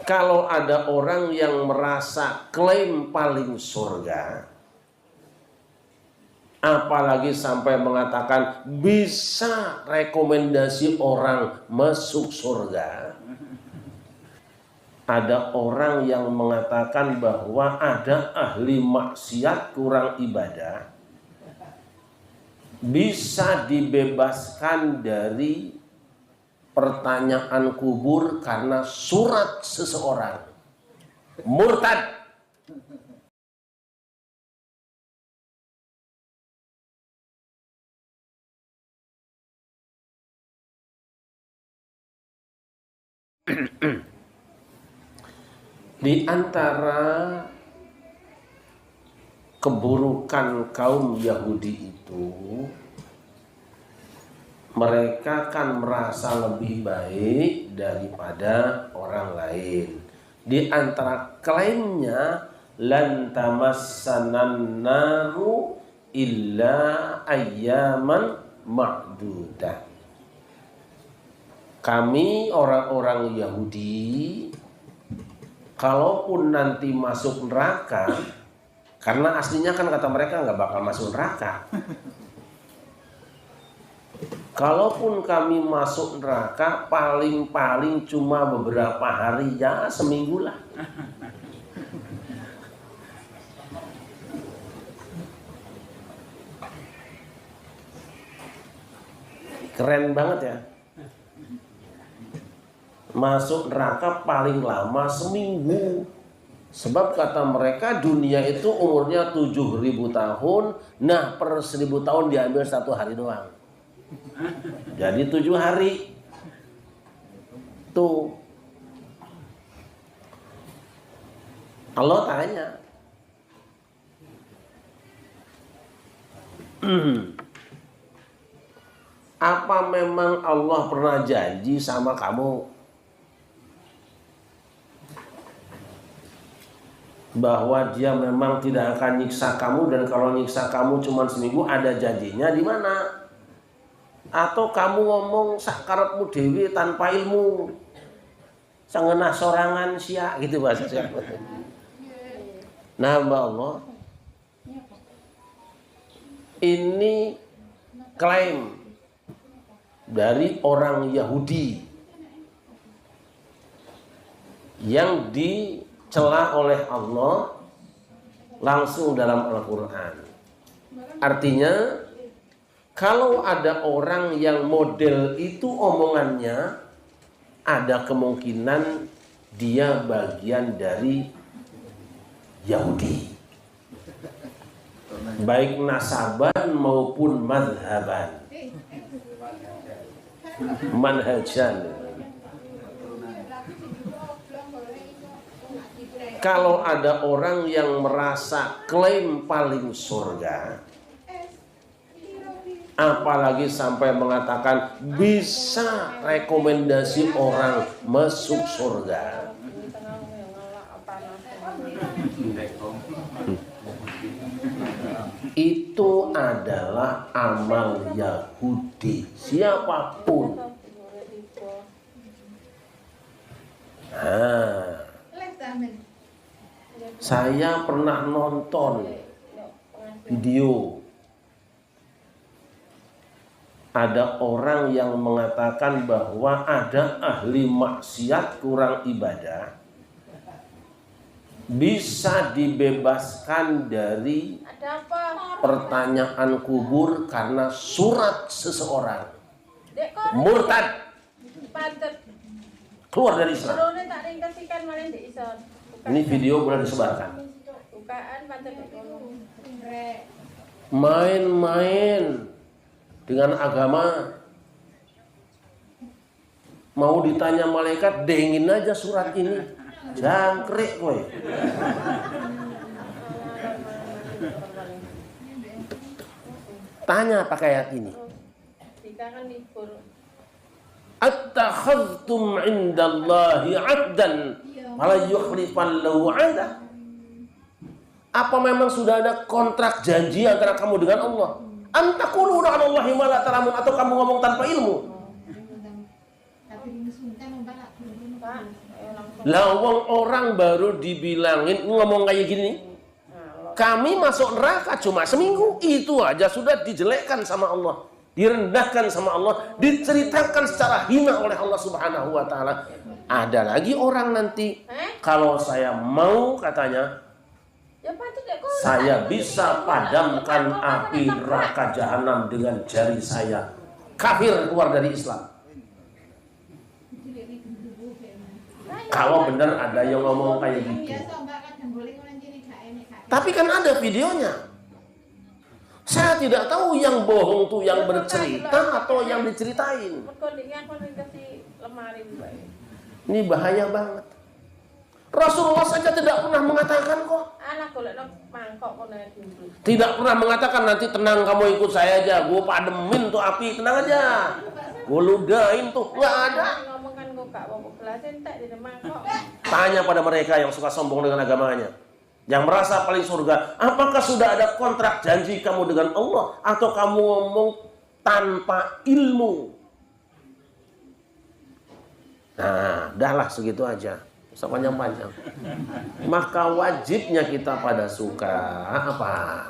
Kalau ada orang yang merasa klaim paling surga, apalagi sampai mengatakan bisa rekomendasi orang masuk surga. Ada orang yang mengatakan bahwa ada ahli maksiat kurang ibadah bisa dibebaskan dari pertanyaan kubur karena surat seseorang. Murtad. Di antara keburukan kaum Yahudi itu, mereka kan merasa lebih baik daripada orang lain. Di antara klaimnya, lan tamassanan naru illa ayyaman ma'dudah. Kami orang-orang Yahudi, kalaupun nanti masuk neraka, karena aslinya kan kata mereka nggak bakal masuk neraka. Kalaupun kami masuk neraka, paling-paling cuma beberapa hari, ya seminggu lah. Keren banget ya. Masuk neraka paling lama seminggu. Sebab kata mereka dunia itu umurnya 7.000 tahun. Nah per 1.000 tahun diambil 1 hari doang. Jadi 7 hari. Tuh. Allah tanya. Apa memang Allah pernah janji sama kamu bahwa dia memang tidak akan nyiksa kamu, dan kalau nyiksa kamu cuma seminggu, ada janjinya di mana? Atau kamu ngomong sakarepmu dewi tanpa ilmu, sangenah sorangan sia gitu bahasa siapa? Nah, Mbak Allah, ini klaim dari orang Yahudi yang dicela oleh Allah langsung dalam Al-Quran. Artinya, kalau ada orang yang model itu omongannya, ada kemungkinan dia bagian dari Yahudi, baik nasaban maupun madhaban, manhajan. Kalau ada orang yang merasa klaim paling surga, apalagi sampai mengatakan bisa rekomendasi orang masuk surga, itu adalah amal Yahudi siapapun. Nah, saya pernah nonton video ada orang yang mengatakan bahwa ada ahli maksiat kurang ibadah bisa dibebaskan dari pertanyaan kubur karena surat seseorang. Murtad, keluar dari Islam. Ini video boleh disebarkan. Main-main dengan agama, mau ditanya malaikat, dengin aja surat ini, jangkrik kowe. Tanya pakai ayat ini. Attakhadtum indallahi 'abdan fala yukhlifallahu 'ada. Apa memang sudah ada kontrak janji antara kamu dengan Allah? Antakuluna 'alallahi ma la ta'lamun, atau kamu ngomong tanpa ilmu? Lawang orang baru dibilangin ngomong kayak gini, kami masuk neraka cuma seminggu, itu aja sudah dijelekkan sama Allah, direndahkan sama Allah, diceritakan secara hina oleh Allah Subhanahu wa taala. Ada lagi orang nanti, kalau saya mau katanya, saya bisa padamkan api neraka jahanam dengan jari saya. Kafir, keluar dari Islam. Kalau benar ada yang ngomong kayak gitu. Tapi kan ada videonya. Saya tidak tahu yang bohong tuh yang bercerita atau yang diceritain. Ini bahaya banget. Rasulullah saja tidak pernah mengatakan kok. Tidak pernah mengatakan nanti tenang kamu ikut saya aja, gue pademin tuh api, tenang aja, gue ludahin tuh, nggak ada. Tanya pada mereka yang suka sombong dengan agamanya, yang merasa paling surga, apakah sudah ada kontrak janji kamu dengan Allah atau kamu ngomong tanpa ilmu? Nah, udahlah segitu aja. Sepanjang-panjang. Maka wajibnya kita pada suka apa?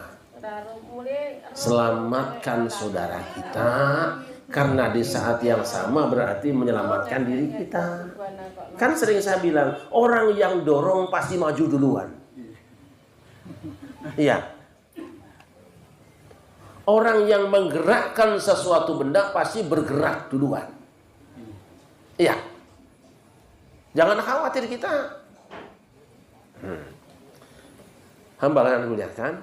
Selamatkan saudara kita, karena di saat yang sama berarti menyelamatkan diri kita. Kan sering saya bilang, orang yang dorong pasti maju duluan. Iya. Orang yang menggerakkan sesuatu benda pasti bergerak duluan. Iya. Jangan khawatir kita. Hamba yang muliakan,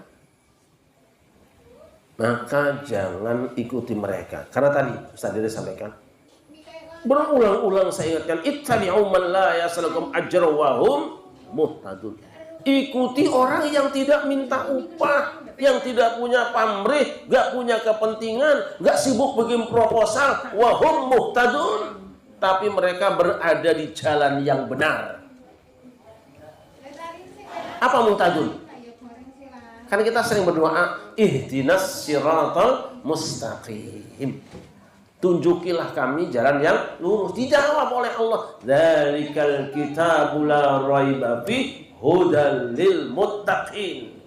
maka jangan ikuti mereka. Karena tadi Ustaz Diri sampaikan, berulang-ulang saya ingatkan, ittabi'u man la yas'alukum ajra wa hum muhtadun. Ikuti orang yang tidak minta upah, yang tidak punya pamrih, gak punya kepentingan, gak sibuk bikin proposal, wa hum muhtadun. Tapi mereka berada di jalan yang benar. Apa muhtadun? Kan kita sering berdoa, ihdinas siratal mustaqim. Tunjukilah kami jalan yang lurus. Dijawab oleh Allah, dzalikal kitabul la raiba fi hudal lil muttaqin.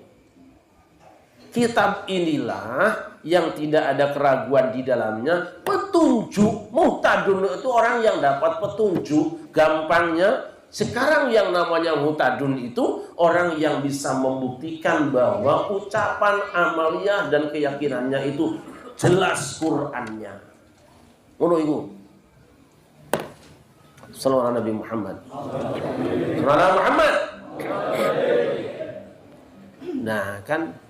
Kitab inilah yang tidak ada keraguan di dalamnya, petunjuk. Muhtadun itu orang yang dapat petunjuk. Gampangnya, sekarang yang namanya muhtadun itu orang yang bisa membuktikan bahwa ucapan amaliyah dan keyakinannya itu jelas Qur'annya. Ngono iku. Sallallahu Nabi Muhammad. Sallallahu Muhammad. Nah, kan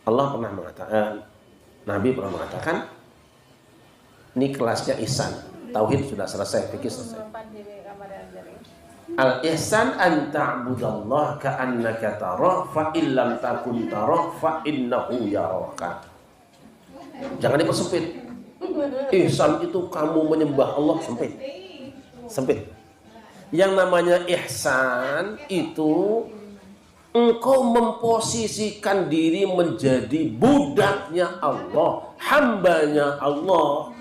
Allah pernah mengatakan, Nabi pernah mengatakan, ini kelasnya ihsan. Tauhid sudah selesai, fikih selesai. Al-ihsan an ta'budallah ka'annaka tarah fa illam takun tarah fa innahu yaraka. Jangan dipersempit. Ihsan itu kamu menyembah Allah, sempit. Sempit. Yang namanya ihsan itu engkau memposisikan diri menjadi budaknya Allah, hambanya Allah,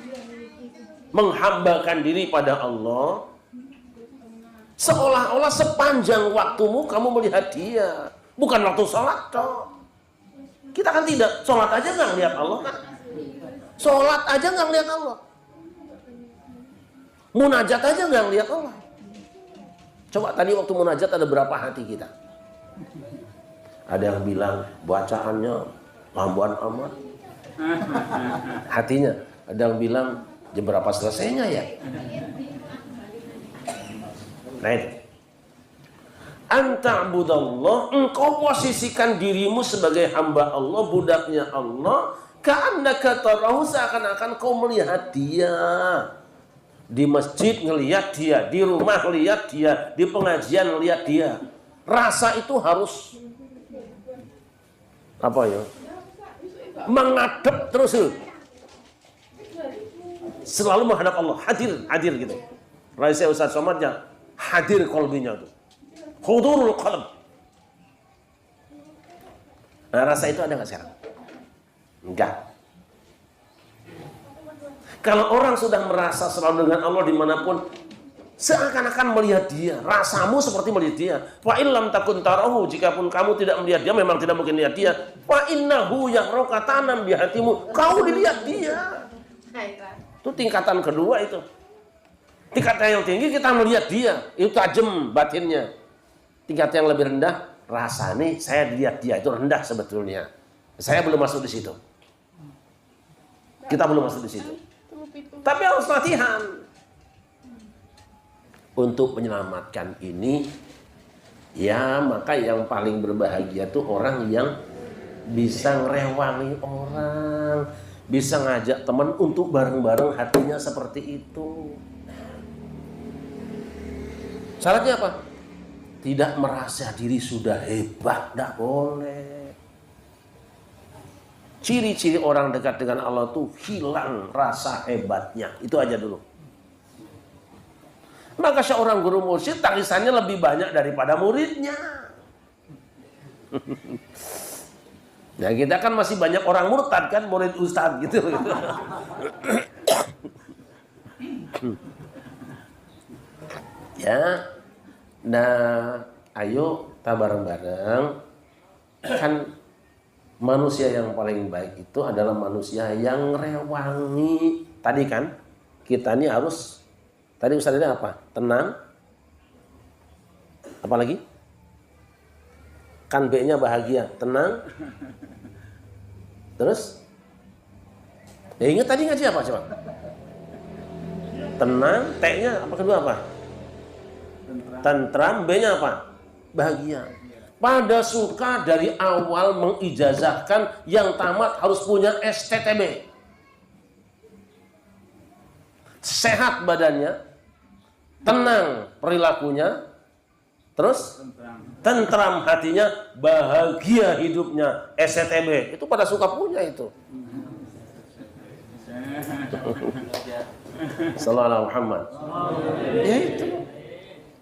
menghambakan diri pada Allah, seolah-olah sepanjang waktumu kamu melihat Dia, bukan waktu sholat toh. Kita kan tidak, sholat aja nggak lihat Allah kan? Sholat aja nggak lihat Allah, munajat aja nggak lihat Allah. Coba tadi waktu munajat ada berapa hati kita? Ada yang bilang bacaannya lamban amat, hatinya. Ada yang bilang jam berapa selesainya ya. Nah itu, anta'budallah, engkau posisikan dirimu sebagai hamba Allah, budaknya Allah, ka'annaka tarahu, seakan-akan kau melihat Dia. Di masjid ngelihat Dia, di rumah ngelihat Dia, di pengajian ngelihat Dia. Rasa itu harus apa ya? Menghadap terus, selalu menghadap Allah, hadir gitu. Raisa Ustaz Somadnya hadir qalbinya tuh, hudurul qalb. Nah, rasa itu ada nggak sekarang? Enggak. Kalau orang sudah merasa selalu dengan Allah dimanapun, seakan-akan melihat dia, rasamu seperti melihat dia. Fa illam takun tarahu, jikapun kamu tidak melihat dia, memang tidak mungkin lihat dia. Fa innahu yahraka tanam di hatimu, kau dilihat dia. Itu tingkatan kedua itu. Tingkatan yang tinggi kita melihat dia, itu tajam batinnya. Tingkat yang lebih rendah, rasanya saya dilihat dia, itu rendah sebetulnya. Saya belum masuk di situ. Kita belum masuk di situ. Tapi harus latihan. Untuk menyelamatkan ini, ya maka yang paling berbahagia tuh orang yang bisa ngerewangi orang, bisa ngajak teman untuk bareng-bareng hatinya seperti itu. Syaratnya apa? Tidak merasa diri sudah hebat, tidak boleh. Ciri-ciri orang dekat dengan Allah tuh hilang rasa hebatnya, itu aja dulu. Maka seorang guru mursyid tangisannya lebih banyak daripada muridnya. Nah kita kan masih banyak orang murtad kan, murid ustadz gitu. Ya, nah ayo kita bareng-bareng. Kan manusia yang paling baik itu adalah manusia yang rewangi. Tadi kan kita ini harus, tadi Ustaz ini apa? Tenang. Apa lagi? Kan B-nya bahagia, tenang. Terus? Ya ingat tadi ngaji apa coba? Tenang, T-nya apa kedua apa? Tentram, B-nya apa? Bahagia. Pada suka dari awal mengijazahkan yang tamat harus punya STTB. Sehat badannya, tenang perilakunya, terus tentram hatinya, bahagia hidupnya, STTB. Itu pada suka punya itu. Sallallahu alaihi Muhammad. Ya itu.